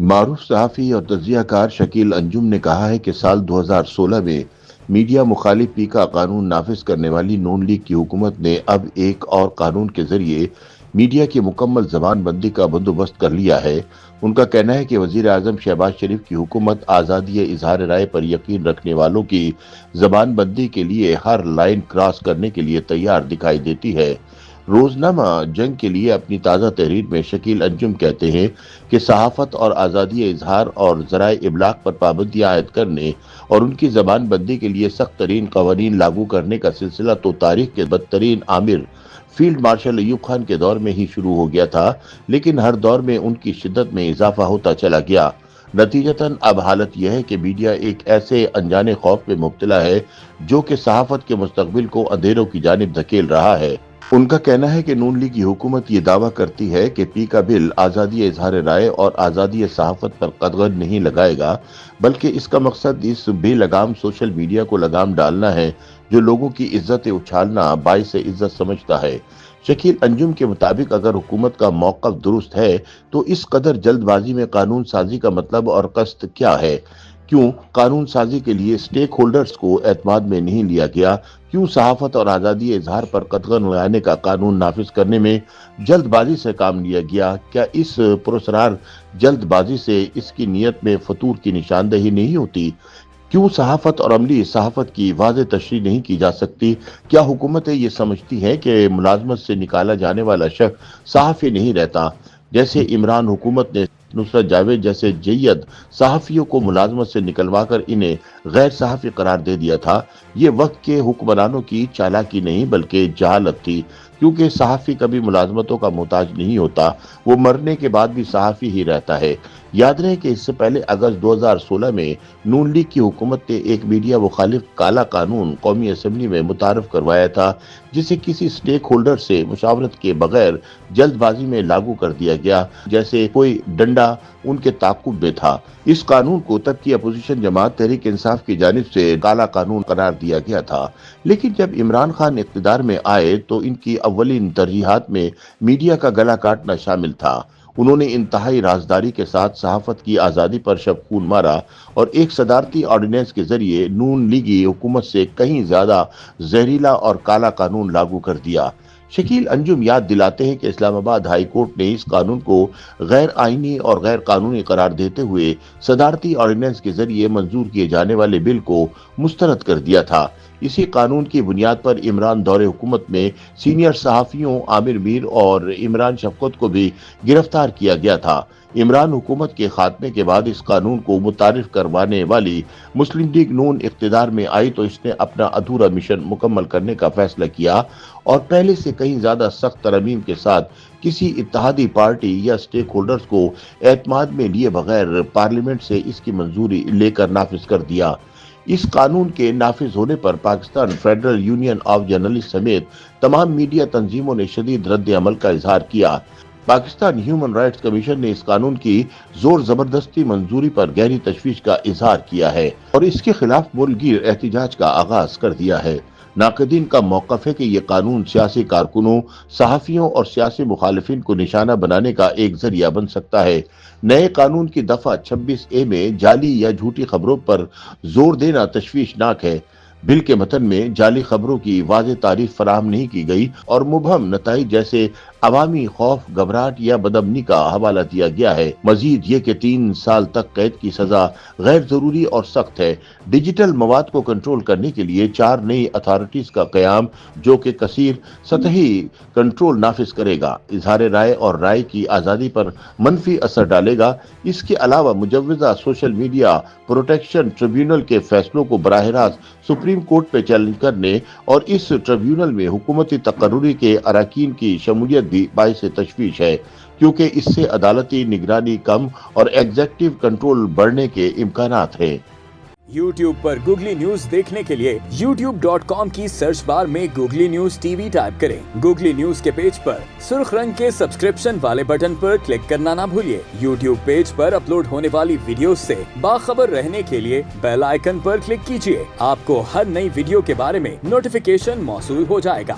معروف صحافی اور تجزیہ کار شکیل انجم نے کہا ہے کہ سال 2016 میں میڈیا مخالف پی کا قانون نافذ کرنے والی نون لیگ کی حکومت نے اب ایک اور قانون کے ذریعے میڈیا کی مکمل زبان بندی کا بندوبست کر لیا ہے۔ ان کا کہنا ہے کہ وزیر اعظم شہباز شریف کی حکومت آزادی اظہار رائے پر یقین رکھنے والوں کی زبان بندی کے لیے ہر لائن کراس کرنے کے لیے تیار دکھائی دیتی ہے۔ روزنامہ جنگ کے لیے اپنی تازہ تحریر میں شکیل انجم کہتے ہیں کہ صحافت اور آزادی اظہار اور ذرائع ابلاغ پر پابندیاں عائد کرنے اور ان کی زبان بندی کے لیے سخت ترین قوانین لاگو کرنے کا سلسلہ تو تاریخ کے بدترین آمر فیلڈ مارشل ایوب خان کے دور میں ہی شروع ہو گیا تھا، لیکن ہر دور میں ان کی شدت میں اضافہ ہوتا چلا گیا۔ نتیجتاً اب حالت یہ ہے کہ میڈیا ایک ایسے انجانے خوف میں مبتلا ہے جو کہ صحافت کے مستقبل کو اندھیروں کی جانب دھکیل رہا ہے۔ ان کا کہنا ہے کہ نون لیگ کی حکومت یہ دعویٰ کرتی ہے کہ پی کا بل آزادی اظہار رائے اور آزادی صحافت پر قدغن نہیں لگائے گا، بلکہ اس کا مقصد اس بے لگام سوشل میڈیا کو لگام ڈالنا ہے جو لوگوں کی عزت اچھالنا باعث عزت سمجھتا ہے۔ شکیل انجم کے مطابق اگر حکومت کا موقف درست ہے تو اس قدر جلد بازی میں قانون سازی کا مطلب اور قصد کیا ہے؟ کیوں قانون سازی کے لیے سٹیک ہولڈرز کو اعتماد میں نہیں لیا گیا؟ کیوں صحافت اور آزادی اظہار پر قدغن لگانے کا قانون نافذ کرنے میں جلد بازی سے کام لیا گیا؟ کیا اس پراسرار جلد بازی سے اس کی نیت میں فطور کی نشاندہی نہیں ہوتی؟ کیوں صحافت اور عملی صحافت کی واضح تشریح نہیں کی جا سکتی؟ کیا حکومتیں یہ سمجھتی ہیں کہ ملازمت سے نکالا جانے والا شخص صحافی نہیں رہتا؟ جیسے عمران حکومت نے نصرت جاوید جیسے جید صحافیوں کو ملازمت سے نکلوا کر انہیں غیر صحافی قرار دے دیا تھا۔ یہ وقت کے حکمرانوں کی چالاکی نہیں بلکہ جہالت تھی، کیونکہ صحافی کبھی ملازمتوں کا محتاج نہیں ہوتا، وہ مرنے کے بعد بھی صحافی ہی رہتا ہے۔ یاد رہے کہ اس سے پہلے اگست 2016 میں نون لیگ کی حکومت نے ایک میڈیا مخالف کالا قانون قومی اسمبلی میں متعارف کروایا تھا، جسے کسی سٹیک ہولڈر سے مشاورت کے بغیر جلد بازی میں لاگو کر دیا گیا، جیسے کوئی ڈنڈا ان کے تعاقب میں تھا۔ اس قانون کو تب کی اپوزیشن جماعت تحریک انصاف کی جانب سے کالا قانون قرار دیا گیا تھا، لیکن جب عمران خان اقتدار میں آئے تو ان کی اولین ترجیحات میں میڈیا کا گلا کاٹنا شامل تھا۔ انہوں نے انتہائی رازداری کے ساتھ صحافت کی آزادی پر شب خون مارا اور ایک صدارتی آرڈیننس کے ذریعے نون لیگی حکومت سے کہیں زیادہ زہریلا اور کالا قانون لاگو کر دیا۔ شکیل انجم یاد دلاتے ہیں کہ اسلام آباد ہائی کورٹ نے اس قانون کو غیر آئینی اور غیر قانونی قرار دیتے ہوئے صدارتی آرڈیننس کے ذریعے منظور کیے جانے والے بل کو مسترد کر دیا تھا۔ اسی قانون کی بنیاد پر عمران دور حکومت میں سینئر صحافیوں عامر میر اور عمران شفقت کو بھی گرفتار کیا گیا تھا۔ عمران حکومت کے خاتمے کے بعد اس قانون کو متعارف کروانے والی مسلم لیگ نون اقتدار میں آئی تو اس نے اپنا ادھورا مشن مکمل کرنے کا فیصلہ کیا اور پہلے سے کہیں زیادہ سخت ترامیم کے ساتھ کسی اتحادی پارٹی یا سٹیک ہولڈرز کو اعتماد میں لیے بغیر پارلیمنٹ سے اس کی منظوری لے کر نافذ کر دیا۔ اس قانون کے نافذ ہونے پر Pakistan federal union of journalist سمیت تمام میڈیا تنظیموں نے شدید رد عمل کا اظہار کیا۔ پاکستان ہیومن رائٹس کمیشن نے اس قانون کی زور زبردستی منظوری پر گہری تشویش کا اظہار کیا ہے اور اس کے خلاف ملک گیر احتجاج کا آغاز کر دیا ہے۔ ناقدین کا موقف ہے کہ یہ قانون سیاسی کارکنوں، صحافیوں اور سیاسی مخالفین کو نشانہ بنانے کا ایک ذریعہ بن سکتا ہے۔ نئے قانون کی دفعہ 26A میں جعلی یا جھوٹی خبروں پر زور دینا تشویشناک ہے۔ بل کے متن میں جعلی خبروں کی واضح تعریف فراہم نہیں کی گئی اور مبہم نتائج جیسے عوامی خوف، گھبراہٹ یا بدامنی کا حوالہ دیا گیا ہے۔ مزید یہ کہ 3 سال تک قید کی سزا غیر ضروری اور سخت ہے۔ ڈیجیٹل مواد کو کنٹرول کرنے کے لیے 4 نئی اتھارٹیز کا قیام جو کہ کثیر سطحی کنٹرول نافذ کرے گا، اظہار رائے اور رائے کی آزادی پر منفی اثر ڈالے گا۔ اس کے علاوہ مجوزہ سوشل میڈیا پروٹیکشن ٹریبیونل کے فیصلوں کو براہ راست سپریم کورٹ پہ چیلنج کرنے اور اس ٹریبیونل میں حکومتی تقرری کے اراکین کی شمولیت بھی باعث تشویش ہے، کیونکہ اس سے عدالتی نگرانی کم اور ایگزیکٹو کنٹرول بڑھنے کے امکانات ہیں۔ یوٹیوب پر گوگلی نیوز دیکھنے کے لیے youtube.com کی سرچ بار میں googly news T V type کریں۔ گوگلی نیوز کے پیج پر سرخ رنگ کے سبسکرپشن والے بٹن پر کلک کرنا نہ بھولیے۔ یوٹیوب پیج پر اپلوڈ ہونے والی ویڈیوز سے باخبر رہنے کے لیے بیل آئیکن پر کلک کیجیے۔ آپ کو ہر نئی ویڈیو کے بارے میں نوٹیفیکیشن موصول ہو جائے گا۔